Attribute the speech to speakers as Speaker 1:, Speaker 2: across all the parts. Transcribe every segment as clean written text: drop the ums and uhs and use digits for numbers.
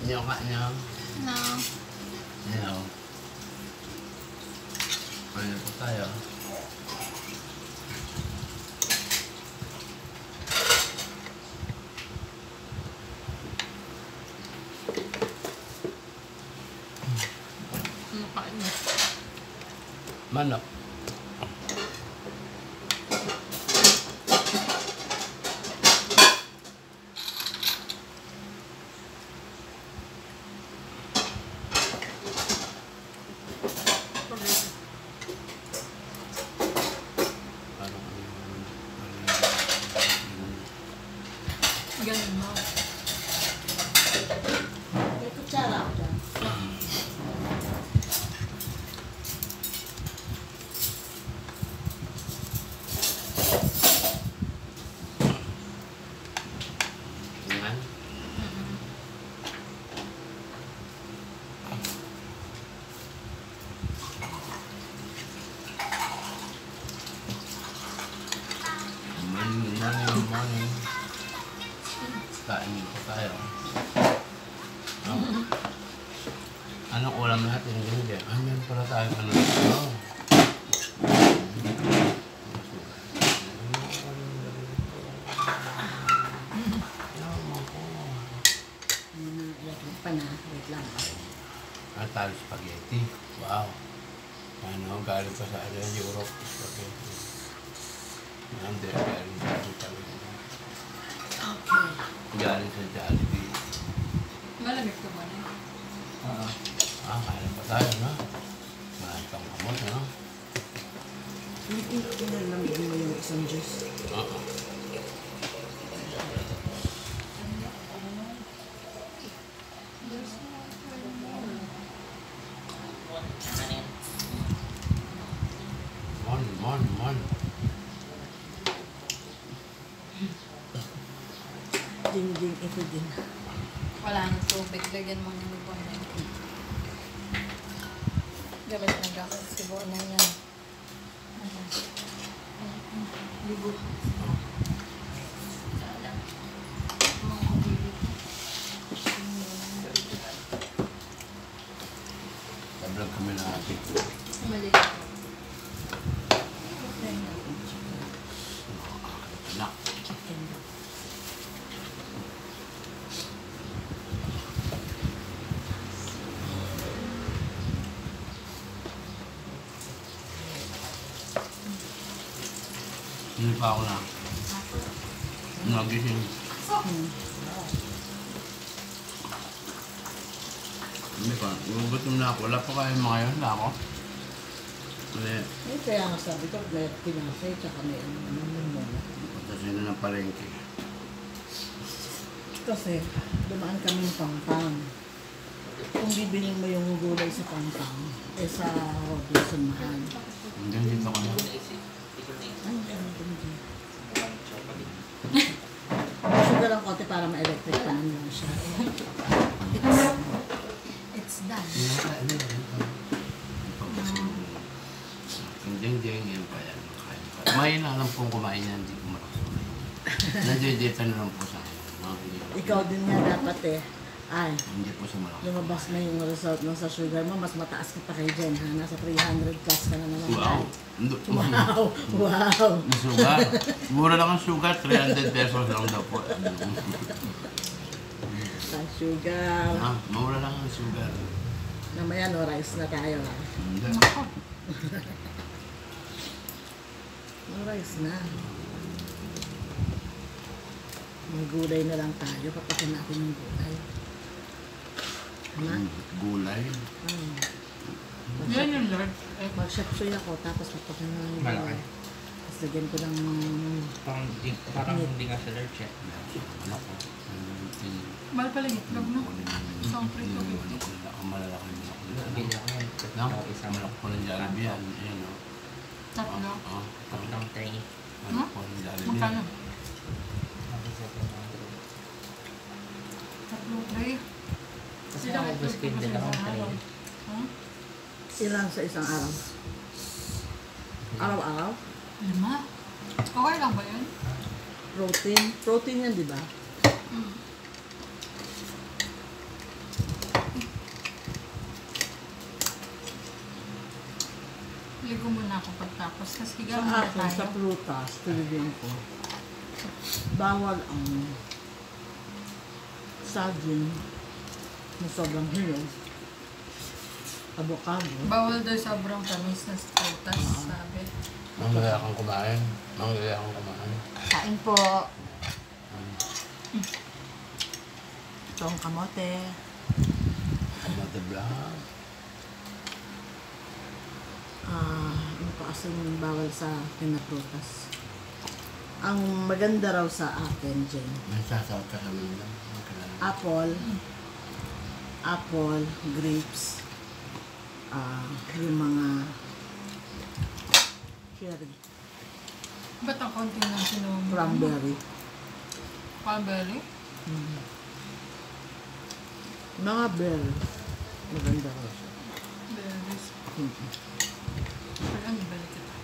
Speaker 1: Nyoka nyo.
Speaker 2: No.
Speaker 1: No. Ano po tayo?
Speaker 2: Ano kain mo?
Speaker 1: Manok.
Speaker 2: Ganun mo.
Speaker 3: May kutsara ako dyan.
Speaker 1: Yan. Morning. Kain po tayo. Anong ulam natin? Hindi. Meron pala tayo. Ano? Oh.
Speaker 3: Wait na. Wait lang.
Speaker 1: Talo spaghetti. Wow. Ano, galing pa sa Europe spaghetti. Hindi, galing sa Italy.
Speaker 3: Okay.
Speaker 1: Galing sa Jollibee.
Speaker 2: Malamig ka ba na?
Speaker 1: Kaya pa tayo, no? Marami pang kamot, no?
Speaker 3: Inalamigin mo yung isang juice.
Speaker 1: Oo. Mon.
Speaker 3: Ding, ito din.
Speaker 2: Wala nang tubig. Lagyan mo ng libon na yun. Gabas na gabas. Sibuan na yan. Libo.
Speaker 1: Tablog kami na ate.
Speaker 2: Mali.
Speaker 1: Anak.
Speaker 3: Chicken.
Speaker 1: Hindi pa ako na. Nagising. Hindi pa. Gugutom na ako. Wala pa kayo mga yun. Wala ako.
Speaker 3: Kaya nga sabi ko, may pinasay, tsaka may ano mo.
Speaker 1: Kasi na ng palengke.
Speaker 3: Kasi, dumaan kami ng Pampang. Kung bibilin mo yung gulay sa Pampang, sa Robinson mahal.
Speaker 1: Hanggang dito ka na.
Speaker 3: Ay, sugar lang konti para ma-electric pa naman siya.
Speaker 2: It's done.
Speaker 1: Yung jeng yan pa yan. Kumain na lang pong kumain yan. Hindi ko marasunod. Nadidita na lang po sa akin. No?
Speaker 3: Ikaw din nga dapat Ay,
Speaker 1: Hindi po sa malakas.
Speaker 3: lumabas na yung result ng sa sugar mo, mas mataas ka pa kay Jen, ha? Nasa 300 plus ka na naman.
Speaker 1: Wow.
Speaker 3: Wow! Wow!
Speaker 1: Yung sugar. Mura lang ang sugar. 300 pesos lang daw po.
Speaker 3: Sa sugar.
Speaker 1: Mura lang ang sugar.
Speaker 3: Namaya no, rice na tayo, ha?
Speaker 1: Hindi.
Speaker 3: No rice na. May gulay na lang tayo. Papakin natin yung gulay. Tama?
Speaker 1: Gulay.
Speaker 2: Yan yung Lord.
Speaker 3: Mag-shapsoy ako, tapos papakin na yung
Speaker 4: Malaki.
Speaker 3: gulay. Tapos lagyan ko ng...
Speaker 4: Parang hindi nga sa large eh.
Speaker 1: Ano ko?
Speaker 2: Mahal pala yung itlog, no? Isang prito.
Speaker 1: Ang malalaki mo.
Speaker 4: Bili ako yan.
Speaker 1: Isang malaki po ng Jollibee yan. Ayan o.
Speaker 2: Tatlo.
Speaker 4: Tatlong tray.
Speaker 1: Malaki po ng Jollibee.
Speaker 2: Magkano?
Speaker 4: Tapos sa
Speaker 2: Tatlong tray.
Speaker 4: Kasi
Speaker 2: Sila
Speaker 4: ako gusto yung dalawang tray.
Speaker 2: Huh?
Speaker 3: Ilan sa isang araw? Araw-araw?
Speaker 2: 5. Okay lang ba yun?
Speaker 3: Protein. Protein yan, di ba?
Speaker 2: ako pagtapos. Kasi higa
Speaker 3: Sa
Speaker 2: muna
Speaker 3: akin, sa
Speaker 2: tayo.
Speaker 3: prutas, tulad ko, bawal ang saging na sobrang hinog, avocado,
Speaker 2: Bawal daw sobrang tamis na prutas, sabi.
Speaker 1: Manggaya kang kumain. Manggaya kang kumain.
Speaker 3: kain po. Ito ang kamote.
Speaker 1: Kamata blanc.
Speaker 3: Ano pa kasi yung bawal sa pinaprutas. Ang maganda raw sa akin, Jen,
Speaker 1: May sasawat ka kami lang.
Speaker 3: apple, grapes, yung mga cherry,
Speaker 2: Ba't ang konti ng sinuha mo?
Speaker 3: cranberry.
Speaker 2: Cranberry?
Speaker 3: Mga berry. Maganda raw siya.
Speaker 2: Berries.
Speaker 3: Mm.
Speaker 2: Parang ibalik kita.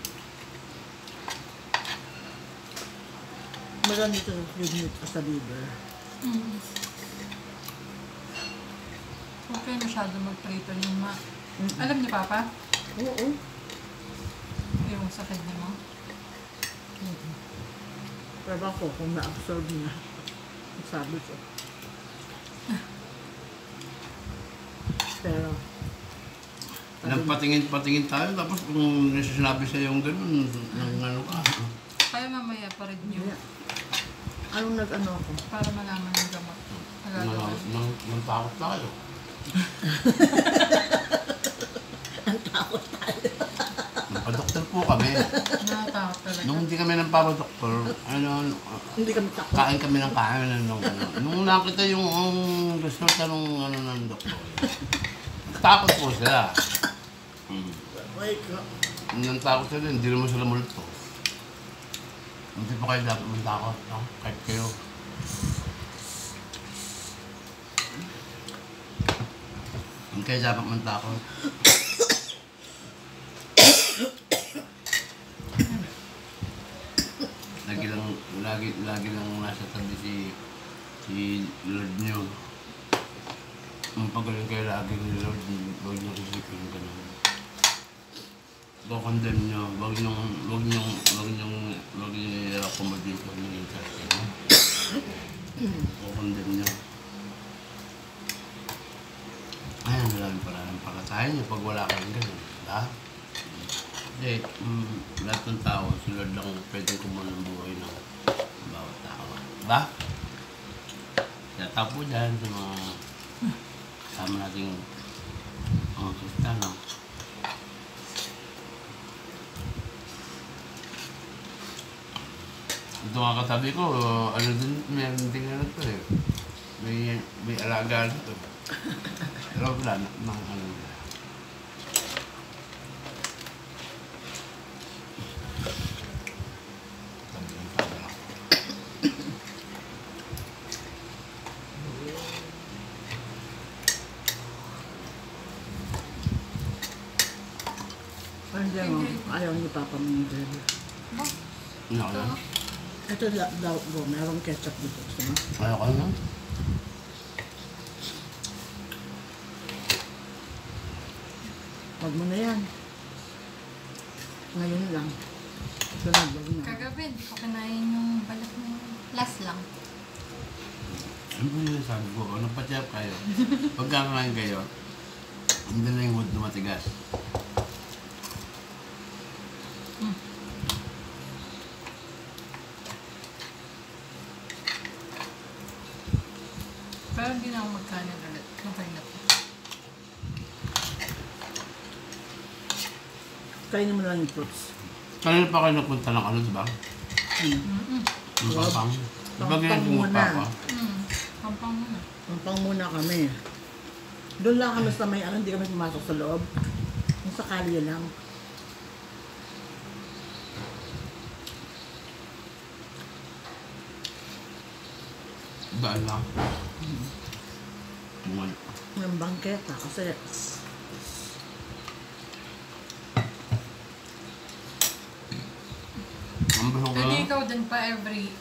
Speaker 3: Maganda ito yung sa liver.
Speaker 2: Mm. Okay, masyado magprito yung Alam ni Papa?
Speaker 3: Oo.
Speaker 2: Yung sakit niya mo?
Speaker 3: Pero ako, kung na-absorb niya, sabi ko. Pero,
Speaker 1: Nagpatingin-patingin tayo, tapos kung sinabi sa yung gano'n, nang ano ka.
Speaker 2: Kaya mamaya pa rin yun.
Speaker 3: yeah. Anong nag-ano ako?
Speaker 2: Para malaman yung gamot. Nagagawa.
Speaker 1: Nang takot tayo.
Speaker 3: Ang takot tayo.
Speaker 1: Nagpa-doktor po kami.
Speaker 2: Nakatakot talaga.
Speaker 1: Nung hindi kami nagpa-doktor,
Speaker 3: Hindi kami takot.
Speaker 1: kain kami ng kain. Nung nakita yung resulta ng doktor, takot po sila.
Speaker 3: Wait,
Speaker 1: Nang takot sila, hindi naman sila multo. Hindi pa kayo dapat matakot, no? Kahit kayo. Hindi kayo dapat matakot. Lagi lang nasa tabi si Lord nyo. Ang pagaling kayo lagi ni Lord, huwag nyo isipin yung ganun. Kukondem nyo, huwag nyo i-recommend kung ano yung kasi nyo. Kukondem nyo. Ayan, marami pala ng pakatayan nyo pag wala kayong ganun. Diba? Kasi lahat ng tao, si Lord lang pwedeng kumuha ng buhay ng bawat tao. Diba? Kaya tapo dyan sa mga kasama nating mga Kristiyano. Ito nga katabi ko, ano din, meron din ano to eh. May alaga dito. Pero wala na, ano.
Speaker 3: Hindi mo, ayaw ni Papa mo yung gravy.
Speaker 1: Ano ka lang?
Speaker 3: Ito daw po, merong ketchup dito. Gusto mo?
Speaker 1: Ano ka lang?
Speaker 3: Huwag mo na yan. Ngayon lang. Sunod, wag na.
Speaker 2: Kagabi, hindi ko kinain yung balat na yun. Last lang.
Speaker 1: Ano ba yung sabi ko? Ano pa-chef kayo? Pagkakain kayo, hindi na yung wood na matigas.
Speaker 2: Pero hindi na ako magkanin ulit. Okay na po.
Speaker 3: Kainin mo lang yung fruits.
Speaker 1: Kanina pa kayo napunta ng ano, diba?
Speaker 2: Mm-mm.
Speaker 1: Yung pampang. Diba ganyan
Speaker 3: Pampang
Speaker 1: yung
Speaker 3: muna.
Speaker 1: papa?
Speaker 2: Pampang muna.
Speaker 3: Pampang muna kami. Doon lang kami sa may ano, hindi kami pumasok sa loob. Yung sa kalye lang.
Speaker 1: Daan lang. Tumal.
Speaker 3: Yung bangketa kasi
Speaker 1: Ang bahog
Speaker 2: Pwede
Speaker 1: na.
Speaker 2: ikaw din pa every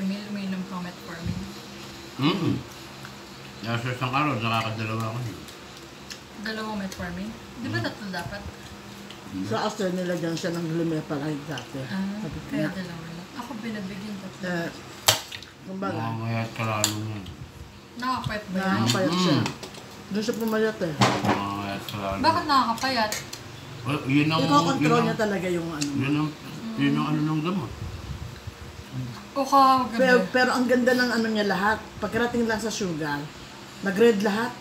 Speaker 2: meal, uminom ka metformin.
Speaker 1: Sa isang araw, nakakadalawa ako yun.
Speaker 2: Dalawang metformin. Di ba tatlo dapat?
Speaker 3: Sa after nila dyan siya ng glumepaline dati. Sabi ko
Speaker 2: Kaya
Speaker 3: nga,
Speaker 2: dalawa lang. Ako binabigyan tatlo.
Speaker 3: kumbaga,
Speaker 1: Mangangayat ka lalo niyan.
Speaker 2: Nakapayat ba yan?
Speaker 3: nakakapayat siya. Doon siya pumayat eh.
Speaker 1: Mangangayat ka lalo.
Speaker 2: Bakit nakakapayat?
Speaker 1: Well, yun ang...
Speaker 3: Iko-control niya talaga yung ano.
Speaker 1: Yun ang ano ng gamot.
Speaker 2: O kagabi.
Speaker 3: Pero ang ganda ng ano niya lahat. Pagkarating lang sa sugar, nag-red lahat.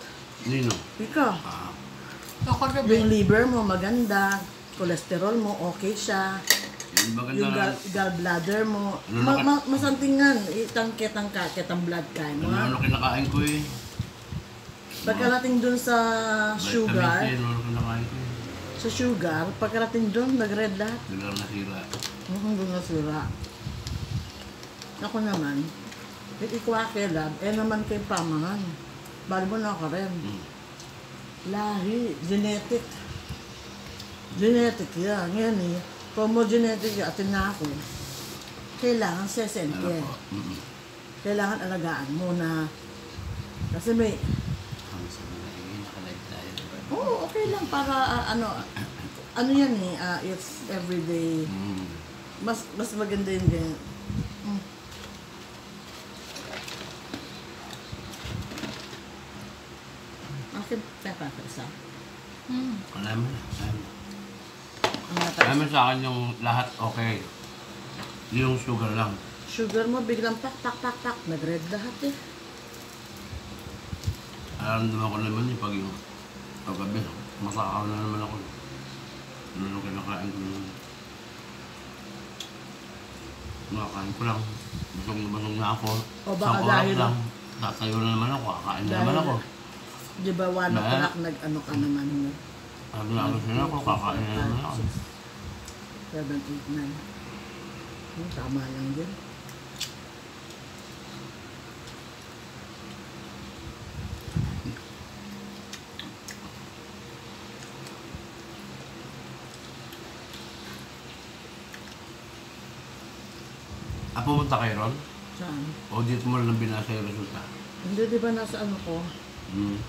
Speaker 1: Nino?
Speaker 3: Ikaw.
Speaker 1: Ah,
Speaker 2: O kagabi.
Speaker 3: Yung liver mo maganda, cholesterol mo okay siya.
Speaker 1: yun maganda
Speaker 3: Yung
Speaker 1: na...
Speaker 3: gallbladder mo, masantingan, tangke-tangka, ang blood kain mo.
Speaker 1: Ano kinakain ko eh.
Speaker 3: Pagkarating dun sa sugar,
Speaker 1: Vitamin C, ano kinakain ko eh.
Speaker 3: sa sugar, pagkarating dun, nag-red lahat.
Speaker 1: Biglang nasira.
Speaker 3: Doon nasira. Ako naman, ikwake lab, naman kay pamangan. Bali mo na ka rin. Lahi, genetic. Genetic yan. Ngayon eh, kung mo genetic yan, atin na ako. Kailangan
Speaker 1: Ano
Speaker 3: sesente.
Speaker 1: po?
Speaker 3: Kailangan alagaan mo na, kasi may,
Speaker 1: Ang sabi na rin, nakalive tayo.
Speaker 3: oo, okay lang para, ano yan eh, it's everyday. Mas maganda yun din. Okay, pepa pa isa.
Speaker 1: Alam mo na.
Speaker 3: Ang nata-
Speaker 1: Alam mo sa akin yung lahat okay. Yung sugar lang.
Speaker 3: Sugar mo biglang pak, nag-red lahat eh.
Speaker 1: Alam naman ko naman yung pag yung paggabi. Masakaw na naman ako. Ano nung kinakain ko naman. Nakakain ko lang. Busog na ako.
Speaker 3: O baka
Speaker 1: Isang oras
Speaker 3: dahil-
Speaker 1: lang. Tatayo na naman ako. Kakain na naman ako.
Speaker 3: Di ba 1 o'clock nag-ano ka naman mo?
Speaker 1: Sabi na na ako. Kakain na naman ako.
Speaker 3: 7, 8, 9. Tama lang din.
Speaker 1: Pumunta kayo ron?
Speaker 3: Saan?
Speaker 1: O dito mo lang binasa yung resulta?
Speaker 3: Hindi, di ba nasa ano ko?
Speaker 1: Hmm.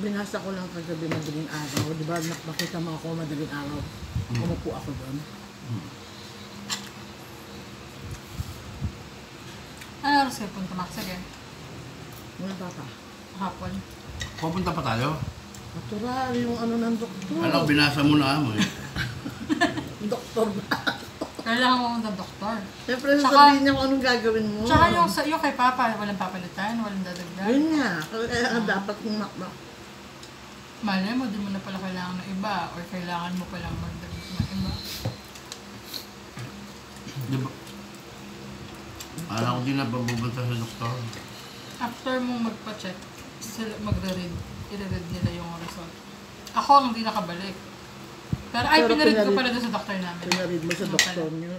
Speaker 3: Binasa ko lang kagabi madaling araw. Di ba nakita mo ako madaling araw? Umupo ako doon.
Speaker 2: Ano oras kayo punta, Max? Sige.
Speaker 3: Mga papa.
Speaker 2: Hapon.
Speaker 1: Pupunta pa tayo?
Speaker 3: Natural yung ano ng doktor.
Speaker 1: Alam, binasa mo na mo eh.
Speaker 3: Doktor na.
Speaker 2: Kailangan mo ng doktor.
Speaker 3: Siyempre,
Speaker 2: Tsaka-
Speaker 3: sasabihin niya kung anong gagawin mo.
Speaker 2: Tsaka yung kay Papa, walang papalitan, walang dadagdag.
Speaker 3: Yun nga. Kaya dapat kong makmak.
Speaker 2: Malay mo, di mo na pala kailangan ng iba or kailangan mo palang magdagdag ng iba.
Speaker 1: Di ba? Alam ko din na pabupunta sa doktor.
Speaker 2: After mong magpa-check, sila magre-read. I-read nila yung result. Ako ang hindi nakabalik. Pero
Speaker 3: Pero
Speaker 2: pinaread ko
Speaker 3: pinaread-
Speaker 2: pala doon sa doktor namin.
Speaker 3: Pinaread mo sa
Speaker 2: Ano
Speaker 3: doktor
Speaker 2: pala?
Speaker 3: niyo.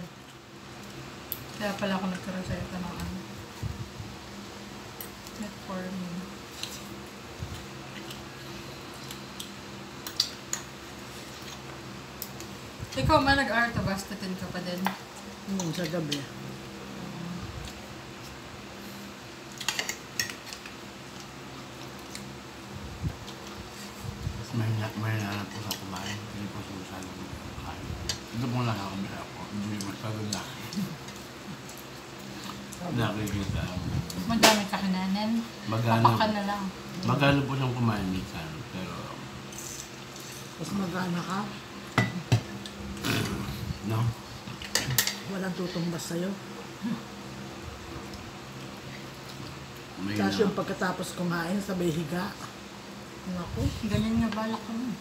Speaker 2: Kaya pala ako nagkareseta ng ano. Metformin. Ikaw man nag-artobastatin ka pa din.
Speaker 3: Sa gabi.
Speaker 1: May nanap po sa kumain. Hindi po sumasalo mo kumain. Ito po lang ako bila ako. Hindi masyado na. Nakikita.
Speaker 2: Madami ka kinanin.
Speaker 1: Magano,
Speaker 2: Papakan na lang.
Speaker 1: magano po siyang kumain minsan. Pero,
Speaker 3: Tapos mag-ana ka,
Speaker 1: no?
Speaker 3: walang tutumbas sa'yo.
Speaker 1: May
Speaker 3: Tapos yung pagkatapos kumain, sabay higa. Naku.
Speaker 2: Ganyan nga balak ko nun.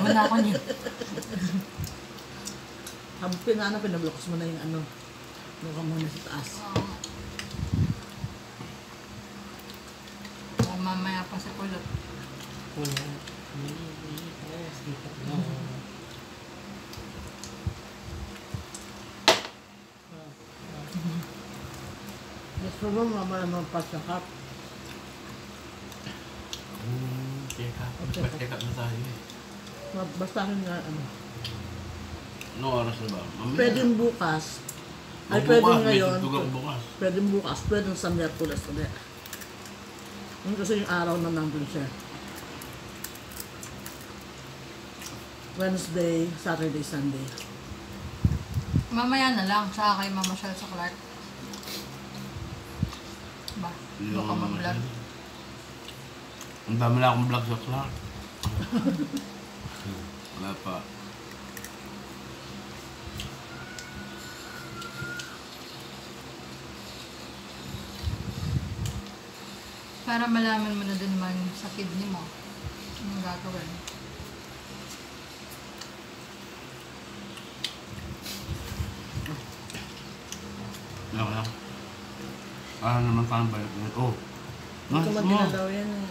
Speaker 2: Wala ako niya.
Speaker 3: Habang pinablokas mo na yung ano. Buka muna sa taas.
Speaker 2: O mamaya pa sa kulot.
Speaker 4: Kulang.
Speaker 3: Gusto mo mamaya magpasakap.
Speaker 1: Check up.
Speaker 3: Okay.
Speaker 1: Check up na tayo eh.
Speaker 3: Basta rin nga ano.
Speaker 1: Anong oras na ba? Mamaya.
Speaker 3: Pwedeng bukas. Ay,
Speaker 1: Bukas,
Speaker 3: pwedeng
Speaker 1: may
Speaker 3: ngayon.
Speaker 1: tutugang bukas.
Speaker 3: Pwedeng bukas. Pwedeng sa Miyerkules ulit. Yun kasi yung araw na nandun siya. Wednesday, Saturday, Sunday.
Speaker 2: Mamaya na lang, saka kayo mamasyal sa Clark. Ba, baka mag-vlog.
Speaker 1: Ang dami na akong vlog sa Clark. Wala pa.
Speaker 2: Para malaman mo na din naman sa kidney mo. Anong gagawin?
Speaker 1: Ano lang. Para naman kang balik na. Oh. Nice
Speaker 3: Tumad
Speaker 1: mo.
Speaker 3: na daw yan eh.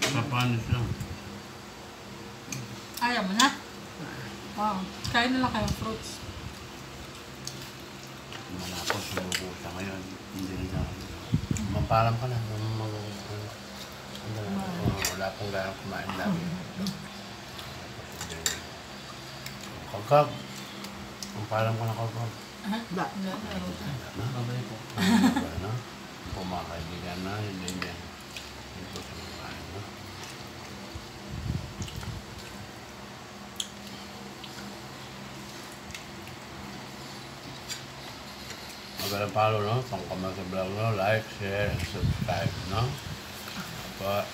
Speaker 1: Kapanis lang.
Speaker 2: Ayaw mo na? Wow. Kain na lang kayong fruits.
Speaker 1: Malapos, sumuko siya ngayon. Hindi na. Mampalam ka na. Wala pong ganang kumain lagi. Kagkag. Mampalam ka na kagkag.
Speaker 3: Ba?
Speaker 4: Babay po.
Speaker 1: Ano? Kung mga kaibigan na, hindi niya. Hindi ko siya makain mo. Magalang palo, no? Kung ka sa vlog, no? Like, share, and subscribe, no? Pa.